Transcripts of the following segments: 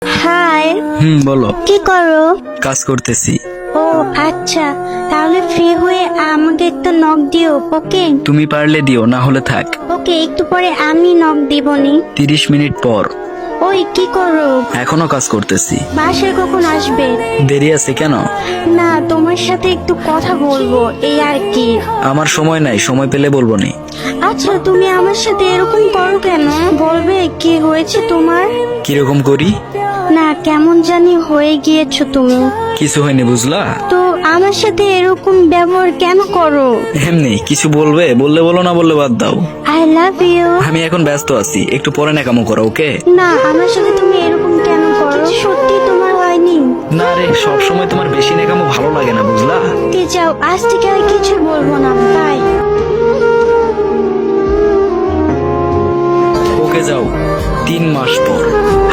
High. বলো। কি করো? কাজ করতেছি। ও আচ্ছা, তাহলে ফ্রি হয়ে আমাকে একটু নক দিও। ওকে তুমি পারলে দিও, না হলে থাক। ওকে, একটু পরে আমি নক দিবনি। 30 মিনিট পর। ওই কি করো? এখনো কাজ করতেছি। বাসায় কখন আসবে? দেরি আছে কেন? না, তোমার সাথে একটু কথা বলবো, এই আর কি। আমার সময় নাই, সময় পেলে বলবো নি। আচ্ছা, তুমি আমার সাথে এরকম করো কেন? বলবে কি হয়েছে তোমার? কিরকম করি? না, কেমন জানি হয়ে গিয়েছো তুমি। কিছু হয়নি বুঝলা। তো আমার সাথে এরকম ব্যবহার কেন করো? এমনি কিছু বলবে, বললে বলো, না বললে বাদ দাও। I love you. আমি এখন ব্যস্ত আছি, একটু পরে নাকামো করো, ওকে? না, আমার সাথে তুমি এরকম কেন করো? সত্যি তোমার হয়নি? না রে, সব সময় তোমার বেশি নাকামো ভালো লাগে না বুঝলা। তে যাও, আজ থেকে আর কিছু বলবো না। বাই। ওকে যাও। 3 মাস পর।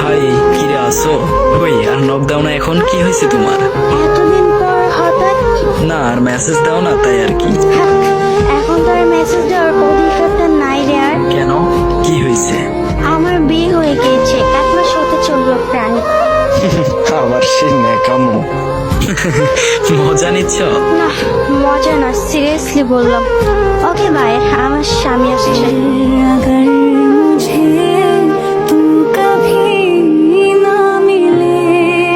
হাই, কিরে আসো? ওই আর নক দাও না এখন, কি হয়েছে তোমার? এতদিন পর হঠাৎ? না আর মেসেজ দাও না, তাই আর কি। হ্যাঁ, এখন তো আর মেসেজ দেওয়ার অধিকারটা নাই রে আর। কেন, কি হয়েছে? আমার বিয়ে হয়ে গিয়েছে, 1 মাস হতে চললো প্রায়। আবার সেই ন্যাকামো। মজা নিচ্ছ? না, মজা না, সিরিয়াসলি বললাম। ওকে বাই, আমার স্বামী আসছে।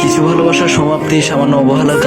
কিছু ভালোবাসার সমাপ্তি সামান্য অবহেলার